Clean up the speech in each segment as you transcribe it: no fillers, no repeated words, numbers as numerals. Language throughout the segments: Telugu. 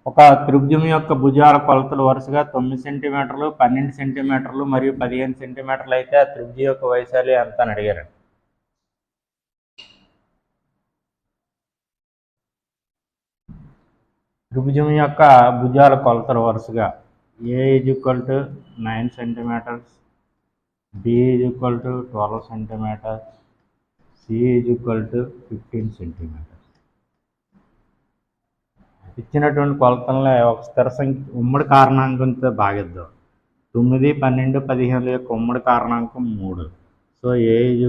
ఒక త్రిభుజం యొక్క భుజాల కొలతలు వరుసగా 9 సెంటీమీటర్లు, 12 సెంటీమీటర్లు మరియు 15 సెంటీమీటర్లు అయితే ఆ త్రిభుజం యొక్క వైశాల్యం ఎంత అని అడిగారు. త్రిభుజం యొక్క భుజాల కొలతలు వరుసగా A = 9 centimetres, B = 12 centimetres, C = 15 centimetres. ఇచ్చినటువంటి కొలతలను ఒక స్థిర సంఖ్య ఉమ్మడి కారణాంకంతో భాగిద్దాం. 9, 12, 15 యొక్క ఉమ్మడి కారణాంకం 3. సో A =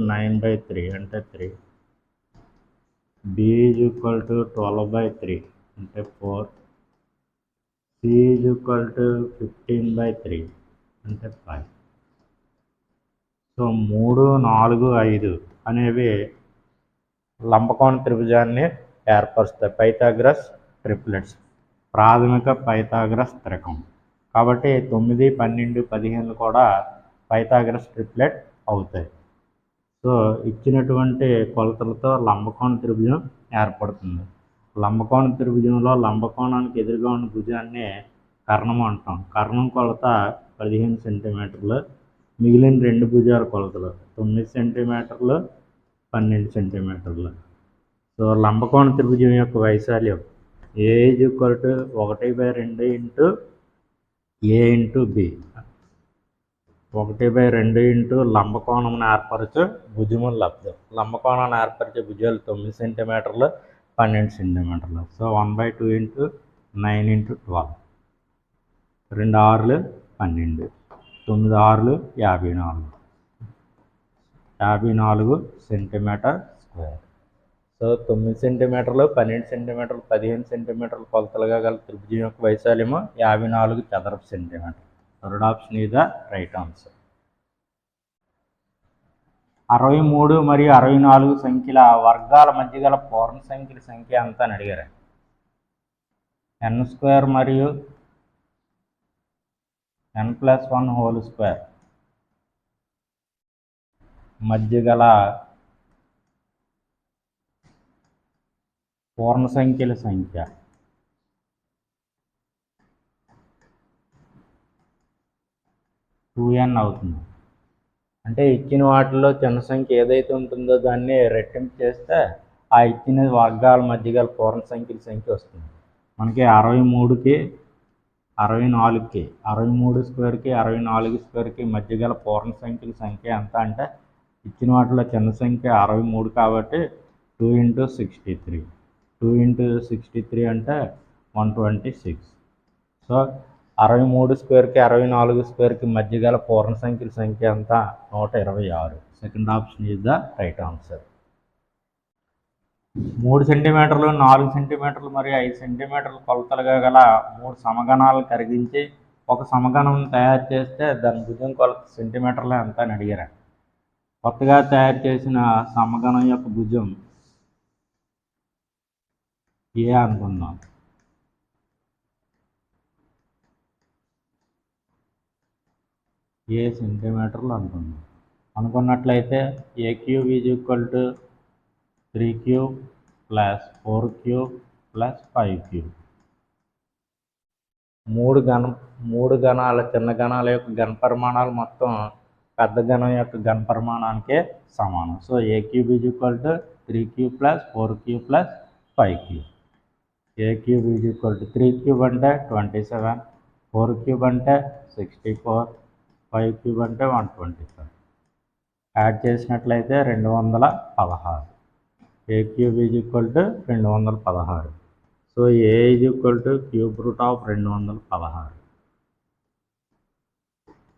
9/3 అంటే 3, B = 12/3 అంటే 4, C = 15/3 అంటే 5. సో 3, 4, 5 అనేవి లంబకోణ త్రిభుజాన్ని ఏర్పరుస్తాయి. పైథాగరస్ ట్రిప్లెట్స్, ప్రాథమిక పైథాగరస్ త్రికం. కాబట్టి 9, 12, 15 కూడా పైథాగరస్ ట్రిప్లెట్ అవుతాయి. సో ఇచ్చినటువంటి కొలతలతో లంబకోణ త్రిభుజం ఏర్పడుతుంది. లంబకోణ త్రిభుజంలో లంబకోణానికి ఎదురుగా ఉన్న భుజాన్ని కర్ణం అంటాం. కర్ణం కొలత 15 సెంటీమీటర్లు. మిగిలిన రెండు భుజాల కొలతలు 9 సెంటీమీటర్లు, 12 సెంటీమీటర్లు. సో లంబకోణ త్రిభుజం యొక్క వైశాల్యం A = 1/2 into A into B. 1/2 into లంబకోణం ఏర్పరచు భుజముల లబ్ధం. లంబకోణాన్ని ఏర్పరిచే భుజాలు 9 సెంటీమీటర్లు, 12 సెంటీమీటర్లు. So 1/2 into 9 into 12. 2 6లు 12, 9 6లు 54, 54 సెంటీమీటర్ స్క్వేర్. సో 9 సెంటీమీటర్లు, 12 సెంటీమీటర్లు, 15 సెంటీమీటర్లు కొలతలుగా గల త్రిభుజం యొక్క వైశాల్యము 54 చదరపు centimetre. Third option is the right answer. 63 మరియు 64 సంఖ్యల వర్గాల మధ్య గల పూర్ణ సంఖ్యల సంఖ్య ఎంత అని అడిగారు. n² మరియు n+1 హోల్ స్క్వేర్ మధ్య గల పూర్ణ సంఖ్యల సంఖ్య 2n అవుతుంది. అంటే ఇచ్చిన వాటిలో చిన్న సంఖ్య ఏదైతే ఉంటుందో దాన్ని రెట్టింపు చేస్తే ఆ ఇచ్చిన వర్గాల మధ్య గల పూర్ణ సంఖ్యల సంఖ్య వస్తుంది. మనకి 63కి 64కి 63 స్క్వేర్కి 64 స్క్వేర్కి మధ్య గల పూర్ణ సంఖ్యల సంఖ్య ఎంత అంటే ఇచ్చిన వాటిలో చిన్న సంఖ్య 63 కాబట్టి 2 × 63. 2 × 63 అంటే 126. సో 63 స్క్వేర్కి 64 స్క్వేర్కి మధ్య గల పూర్ణ సంఖ్యల సంఖ్య ఎంత 126. Second option is the right answer. 3 సెంటీమీటర్లు, 4 సెంటీమీటర్లు మరియు 5 సెంటీమీటర్లు కొలతలుగా గల 3 సమగణాలను కరిగించి ఒక సమగణం తయారు చేస్తే దాని భుజం కొలత సెంటీమీటర్లు ఎంత అని అడిగారు. కొత్తగా తయారు చేసిన సమగణం యొక్క భుజం ఏ అనుకుందాం. ఏ సెంటీమీటర్లు అనుకున్నట్లయితే A³ = 3³ + 4³ + 5³. మూడు గణాల చిన్న గణాల యొక్క ఘన పరిమాణాలు మొత్తం పెద్ద గణం యొక్క ఘన పరిమాణానికే సమానం. So A³ = 3³ + 4³ + 5³. A³ = 3³ అంటే 27, 4³ అంటే 64, 5³ అంటే 125. యాడ్ చేసినట్లయితే 216. A³ = 216. So A = √216.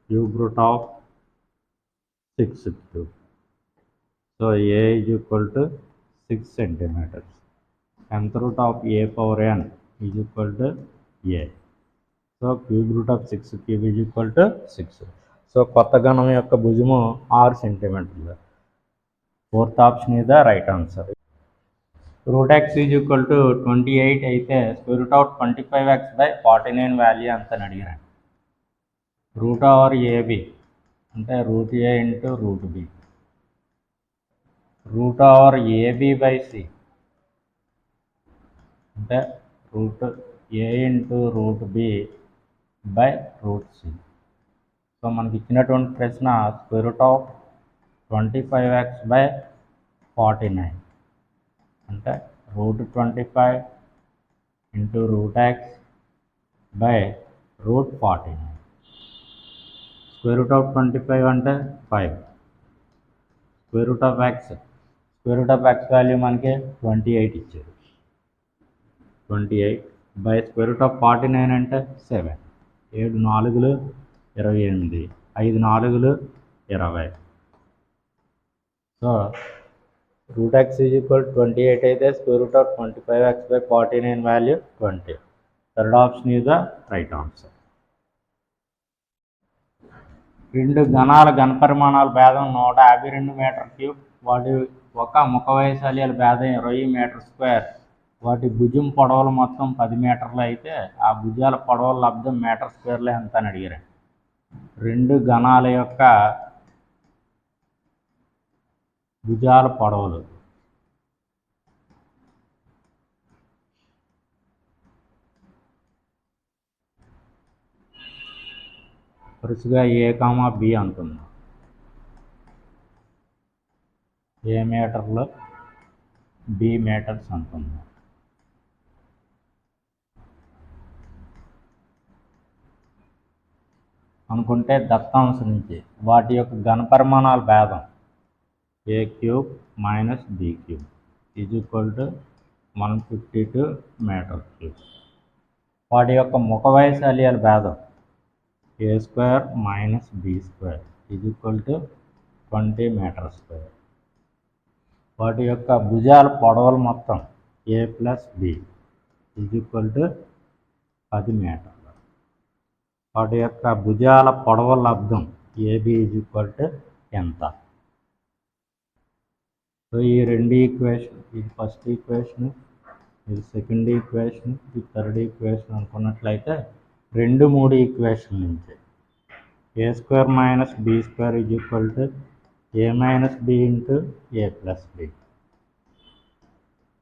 √6³. So A = 6 centimetres. nth root of A power n = A. So √6³ = 6. So కొత్త గణం యొక్క భుజము 6 సెంటీమీటర్లు. Fourth option is the right answer. √x = 28 అయితే √25x/49 వాల్యూ ఎంత అని అడిగారు. √AB అంటే √A × √B. √AB/C అంటే A into root B by root C. So మనకి ఇచ్చినటువంటి ప్రశ్న square root of 25x by 49 అంటే root 25 into root x by root 49. Square root of 25 అంటే 5. Square root of x value మనకి 28 ఇచ్చారు. 28 బై స్క్వేర్ రూట్ ఆఫ్ 49 అంటే 7. 7 4లు 28, 5 4లు 20. So root x is equal 28 అయితే square root of 25x by 49 value 20. Third option is the right answer. రెండు ఘనాల ఘనపరిమాణాల భేదం 152 మీటర్ క్యూబ్. వాటి ఒక ముఖ వైశాల్యాల భేదం 20 మీటర్ స్క్వేర్. వాటి భుజం పొడవులు మొత్తం 10 మీటర్లు అయితే ఆ భుజాల పొడవుల లబ్ధం మీటర్ స్క్వేర్లో ఎంత అని అడిగారు. రెండు ఘనాల యొక్క భుజాల పొడవులు వరుసగా ఏ కామా బి అనుకుందాం. ఏ మీటర్లు బి మీటర్స్ అనుకుందాం. అనుకుంటే దత్తాంశం నుంచి వాటి యొక్క ఘనపరిమాణాల భేదం A cube minus B cube is equal to 152 metre cube. వాటి యొక్క ముఖ వైశాల్యాల భేదం A square minus B square is equal to 20 metre square. వాటి యొక్క భుజాల పొడవులు మొత్తం A plus B is equal to 10 మీటర్లు. వాటి యొక్క భుజాల పొడవుల లబ్ధం ఏబి ఈజ్ ఈక్వల్ టు ఎంత. సో ఈ రెండు ఈక్వేషన్, ఇది ఫస్ట్ ఈక్వేషన్, ఇది సెకండ్ ఈక్వేషన్, ఇది థర్డ్ ఈక్వేషన్ అనుకున్నట్లయితే 2, 3 ఈక్వేషన్ నుంచి A square minus B square is equal to A minus B into A plus B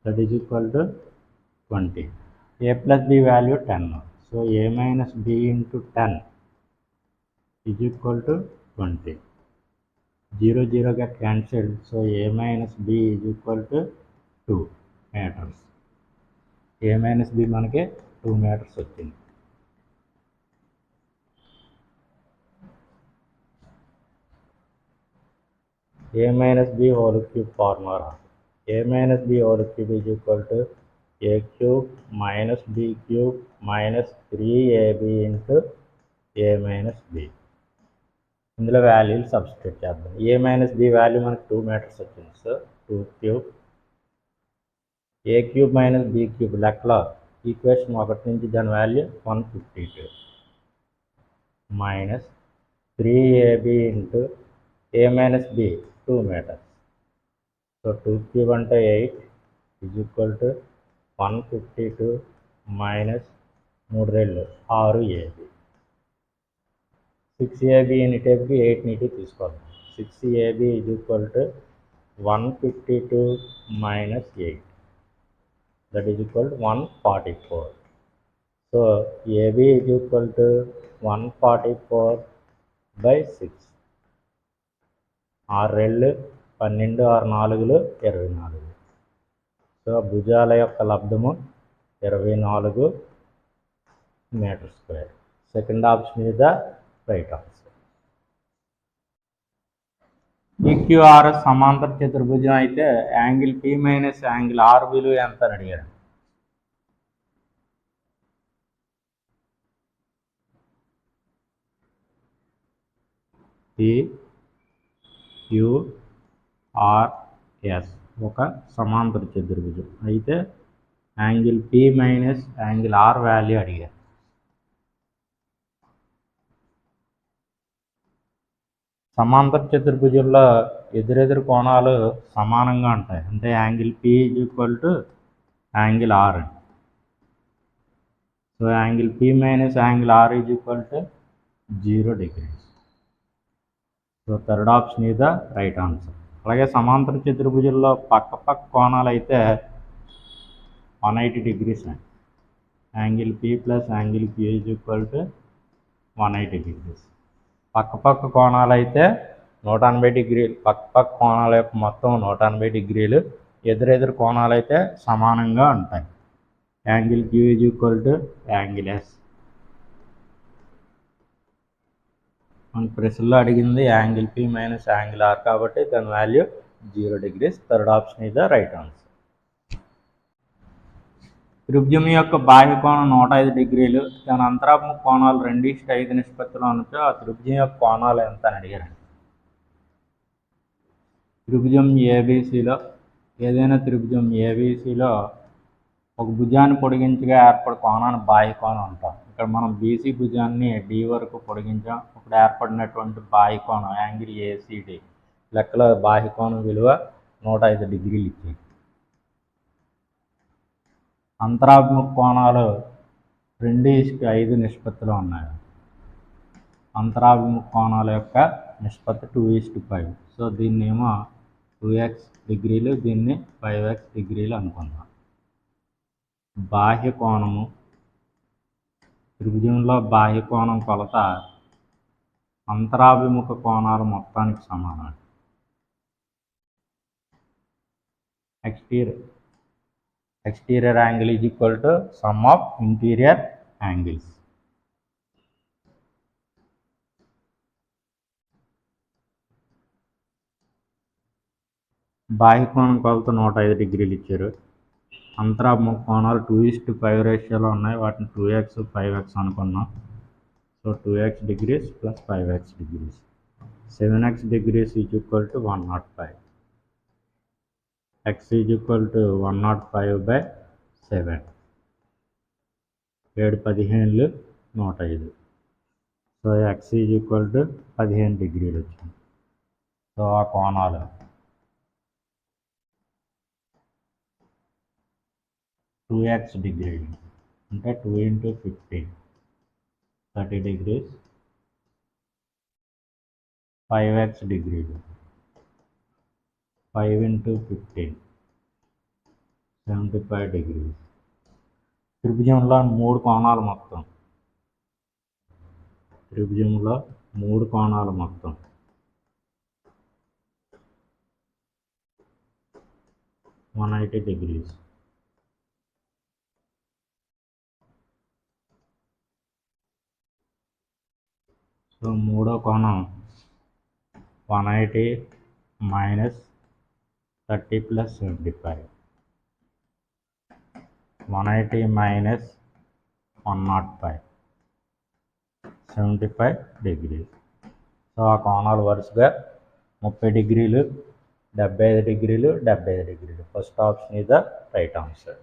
that is equal to 20. A plus B value 10. So A minus B into 10 is equal to 20. 0 0 get cancelled. So a minus b is equal to 2 meters. a minus b మనకి 2 meters వచ్చింది. a minus b whole cube formula. a minus b whole cube is equal to a cube minus b cube minus 3ab into a minus b. ఇందులో వాల్యూలు సబ్స్టిట్యూట్ చేద్దాం. ఏ మైనస్ బి వాల్యూ మనకు 2 మీటర్స్ వచ్చింది. So 2 cube A cube minus B cube లెక్కలో ఈక్వేషన్ 1 నుంచి దాని value 152 minus 3ab into A minus B 2 metres. So 2 cube అంటే 8 is equal to 152 minus 3 2 6ab. 6ab in టైప్కి 8 నీటి తీసుకోవాలి. 6ab is equal to 152 minus 8 that is equal to 144. So ab is equal to 144/6. 6 2 12, 6 4 24. So భుజాల యొక్క లబ్ధము 24 metre square. Second option is the right answer. EQRS సమాంతర చతుర్భుజం అయితే angle P minus angle R విలువ ఎంత అని అడిగారు. పిక్యూఆర్ఎస్ ఒక సమాంతర చతుర్భుజం అయితే angle P minus angle R value అడిగారు. సమాంతర చతుర్భుజంలో ఎదురెదురు కోణాలు సమానంగా ఉంటాయి. అంటే angle P is equal to angle R. So angle P minus angle R is equal to 0 degrees. So third option is the right answer. అలాగే సమాంతర చతుర్భుజంలో పక్క కోణాలు అయితే 180 degrees. Angle P plus angle Q is equal to 180 degrees. పక్క కోణాలు అయితే 180 డిగ్రీలు, పక్క కోణాల యొక్క మొత్తం 180 డిగ్రీలు, ఎదురెదురు కోణాలు అయితే సమానంగా ఉంటాయి. Angle Q is equal to angle S. మన ప్రశ్నలో అడిగింది angle P minus angle R కాబట్టి దాని value 0 degrees. Third option is the right answer. త్రిభుజం యొక్క బాహ్య కోణం 105 డిగ్రీలు, దాని అంతరాత్మక కోణాలు 2:5 నిష్పత్తిలో ఉంటే ఆ త్రిభుజం యొక్క కోణాలు ఎంత అని అడిగారండి. త్రిభుజం ఏబీసీలో, ఏదైనా త్రిభుజం ఏబీసీలో ఒక భుజాన్ని పొడిగించగా ఏర్పడే కోణాన్ని బాహ్య కోణం అంటాం. ఇక్కడ మనం బీసీ భుజాన్ని డి వరకు పొడిగించాం. ఇప్పుడు ఏర్పడినటువంటి బాహ్య కోణం యాంగిల్ ఏసీడి. లెక్కలో బాహ్య కోణం విలువ 105 డిగ్రీలు ఇచ్చింది. అంతరాత్మక కోణాలు 2:5 నిష్పత్తిలో ఉన్నాయి. అంతరాభిముఖ కోణాల యొక్క నిష్పత్తి 2:5. సో దీన్నేమో 2x డిగ్రీలు, దీన్ని 5x డిగ్రీలు అనుకుందాం. బాహ్య కోణము, త్రిభుజంలో బాహ్య కోణం కొలత అంతరాభిముఖ కోణాల మొత్తానికి సమానం. exterior angle is equal to sum of interior angles. బాహ్య కోణం కొలత 105 డిగ్రీలు ఇచ్చారు. అంతరాభిముఖ కోణాలు 2:5 రేషియోలో ఉన్నాయి. వాటిని 2x 5x అనుకున్నాం. So 2x degrees plus 5x degrees. 7x degrees is equal to 105. x is equal to 105/7. 7 15 105. So x is equal to 15 డిగ్రీలు వచ్చింది. సో ఆ కోణాలు 2x డిగ్రీలు అంటే 2 × 15 30 degrees. 5x డిగ్రీలు 5 × 15 75 degrees. త్రిభుజంలో 3 కోణాలు మొత్తం, త్రిభుజంలో 3 కోణాలు మొత్తం 180 degrees. సో మూడో కోణం 180 minus 30 plus 75. 180 minus 105 75 degrees. So ఆ కోణాలు వరుసగా 30 డిగ్రీలు, 75 డిగ్రీలు, 75 డిగ్రీలు. First option is the right answer.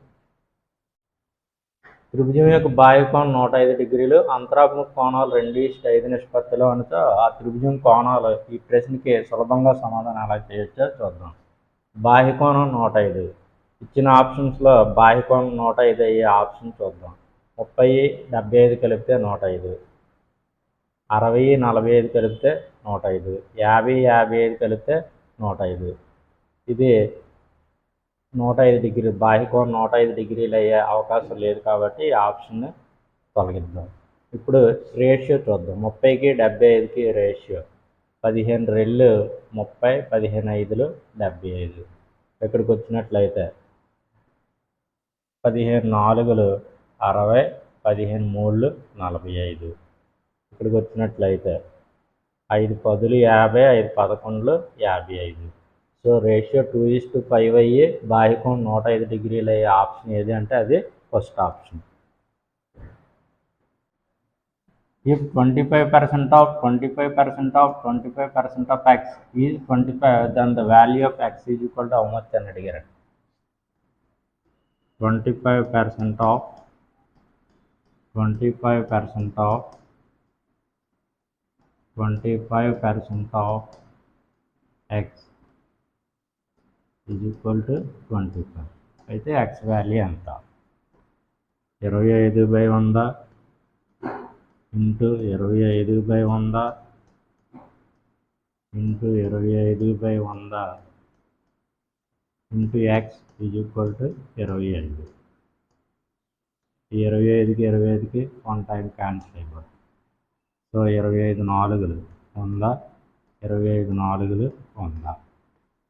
త్రిభుజం యొక్క బాహ్య కోణం 105 డిగ్రీలు, అంతరాభిముఖ కోణాలు 2:5 నిష్పత్తిలో ఉంటే ఆ త్రిభుజం కోణాలు, ఈ ప్రశ్నకి సులభంగా సమాధానం ఎలా చేయొచ్చో చూద్దాం. బాహ్య కోణం 105. ఇచ్చిన ఆప్షన్స్లో బాహ్య కోణం 105 అయ్యే ఆప్షన్ చూద్దాం. 30 75 కలిపితే 105, 60 45 కలిపితే 105, 50 55 కలిపితే 105. ఇది 105 డిగ్రీలు. బాహ్య కోణం 105 డిగ్రీలు అయ్యే అవకాశం లేదు కాబట్టి ఈ ఆప్షన్ని తొలగిద్దాం. ఇప్పుడు రేషియో చూద్దాం. 30కి 75కి రేషియో 15 రెళ్ళు 30, 15 5లు 75. ఇక్కడికి వచ్చినట్లయితే 15 4లు 60, 15 3లు 45. ఇక్కడికి వచ్చినట్లయితే 5 10లు 50, 5 11లు 55. సో రేషియో 2:5 అయ్యి బాహ్య కోణం 105 డిగ్రీలు అయ్యే ఆప్షన్ ఏది అంటే అది first option. If 25% of 25% of 25% of x is 25, then the value of x is equal to how much అని అడిగారు. 25% of 25% of 25% of x is equal to 25. అయితే x వాల్యూ ఎంత? 25/100 into 25/100 into 25/100 into x is equal to 25. 25కి 25కి 1 టైం క్యాన్సిల్ అయిపోతుంది. సో 25 నాలుగులు 100, 25 నాలుగులు 100,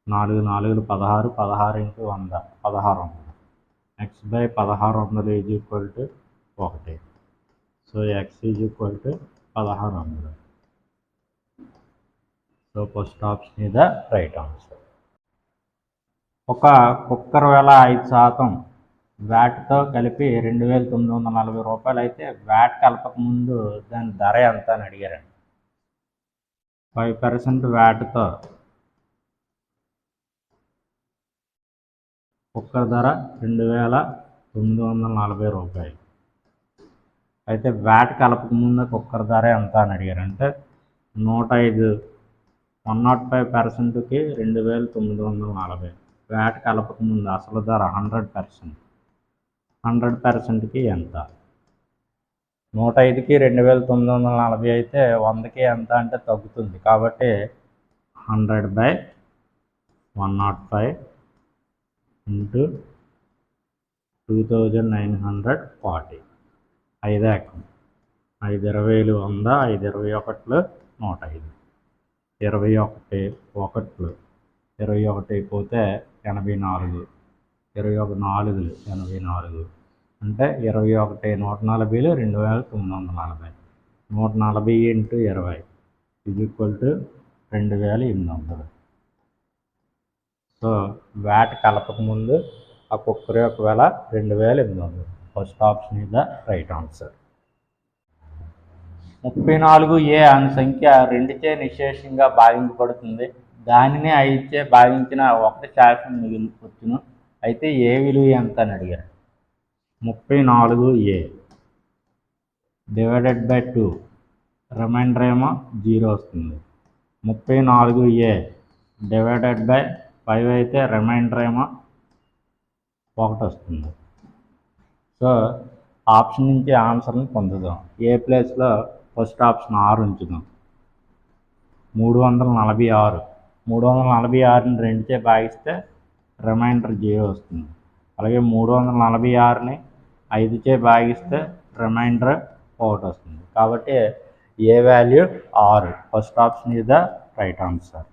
4 నాలుగులు 16, 16 into 100 1600. X by 1600 is equal to 1. So X is equal to 1600. So first option is the right answer. ఒక కుక్కర్ వేల 5% వ్యాట్తో కలిపి 2940 రూపాయలు అయితే వ్యాట్ కలపకముందు దాని ధర ఎంత అని అడిగారండి. 5% వ్యాట్తో కుక్కర్ ధర 2940 రూపాయలు అయితే వ్యాట్ కలపకముందు కుక్కర్ ధర ఎంత అని అడిగారు. అంటే 105 105%కి 2940, వ్యాట్ కలపకముందు అసలు ధర 100%కి ఎంత? 105కి 2940 అయితే 100కి ఎంత అంటే తగ్గుతుంది, కాబట్టి 100/105 ఇంటూ 2940. 5 ఏకం 5 20లు 100, 5 21లు 105, 21 1లు 21 అయిపోతే 84, 21 నాలుగులు 84, అంటే 21 140లు 2940, 140 into 20 is equal to 2800. So VAT కలపకముందు ఆ కుక్కర్ యొక్క వేల 2800. First option is the right answer. 34A అనే సంఖ్య 2చే నిశేషంగా భాగించబడుతుంది. దానిని 5చే భాగించిన 1 శాతం మిగిలిపోతును. అయితే ఏ విలువ ఎంత అని అడిగారు. 34A డివైడెడ్ బై 2, రిమైండర్ ఏమో 0 వస్తుంది. 34A డివైడెడ్ బై 5 అయితే రిమైండర్ ఏమో 1 వస్తుంది. సో ఆప్షన్ నుంచి ఆన్సర్ని పొందుదాం. ఏ ప్లేస్లో ఫస్ట్ ఆప్షన్ 6 ఉంచుదాం. 346, 346ని 2చే భాగిస్తే రిమైండర్ 0 వస్తుంది. అలాగే 346ని 5చే భాగిస్తే రిమైండర్ 1 వస్తుంది. కాబట్టి A value 6. First option is the right answer.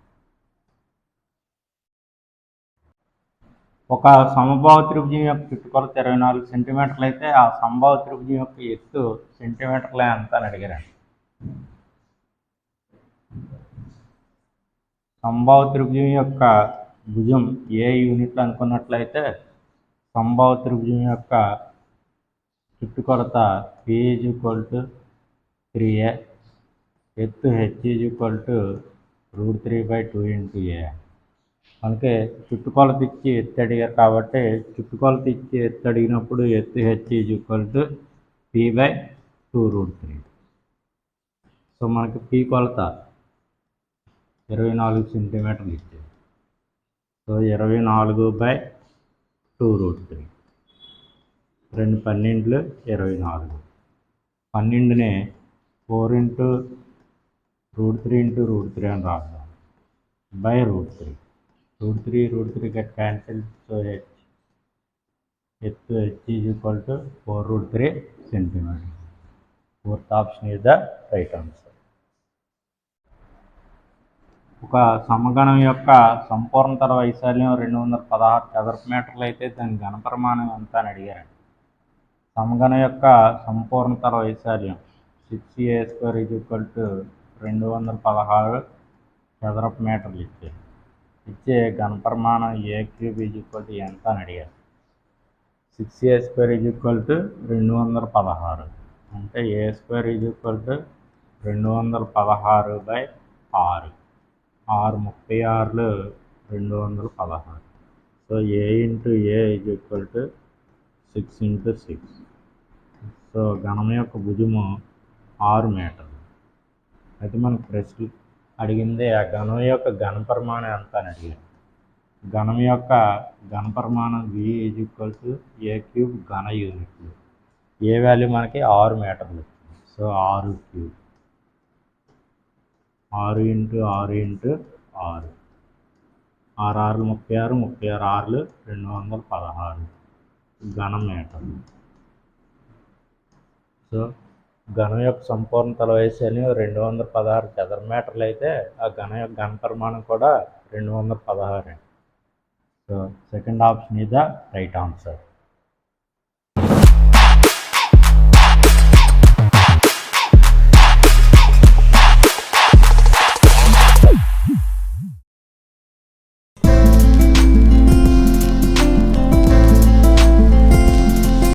ఒక సమబాహు త్రిభుజం యొక్క చుట్టుకొలత 24 సెంటీమీటర్లు అయితే ఆ సమబాహు త్రిభుజం యొక్క ఎత్తు సెంటీమీటర్ల ఎంత అని అడిగారండి. సమబాహు త్రిభుజం యొక్క భుజం ఏ యూనిట్లు అనుకున్నట్లయితే సమబాహు త్రిభుజం యొక్క చుట్టుకొలత P = 3a, ఎత్తు H = √3/2 × a. మనకి చుట్టుకొలత ఇచ్చి ఎత్తు అడిగారు కాబట్టి చుట్టుకొలత ఇచ్చి ఎత్తు అడిగినప్పుడు ఎత్తు H = P/2√3. సో మనకి P కొలత 24 సెంటీమీటర్లు ఇచ్చేది. సో 24/2√3, 2 12లు 24. 12ని 4 × √3 × √3 అని రాద్దాం /√3. √3 క్యాన్సిల్. సో ఎత్తు H = 4√3 centimetre. Fourth option is the right answer. ఒక సమగణం యొక్క సంపూర్ణతర వైశాల్యం 216 చదరపు మీటర్లు అయితే దాని ఘనపరిమాణం ఎంత అని అడిగారండి. సమగణం యొక్క సంపూర్ణతర వైశాల్యం 6a² = 216 చదరపు మీటర్లు ఇచ్చే ఘనపరిమాణం a³ ఎంత అని అడిగారు. 6a² = 216, అంటే a² = 216/6. 6 36లు 216. So a × a = 6 × 6. సో ఘనం యొక్క భుజము 6 మీటర్లు. అయితే మనకు ప్రశ్న అడిగింది ఆ ఘనం యొక్క ఘనపరిమాణం ఎంత అని అడిగారు. ఘనం యొక్క ఘనపరిమాణం V = a³ ఘన యూనిట్లు. ఏ వాల్యూ మనకి 6 మీటర్లు వచ్చింది. సో 6³ 6 × 6 × 6, 6 6లు 36, 36 6లు 216 ఘన మీటర్లు. సో ఘనం యొక్క సంపూర్ణ తల వయస్సు అని 216 చదర మీటర్లు అయితే ఆ ఘనం యొక్క ఘన పరిమాణం కూడా 216. So second option is the right answer.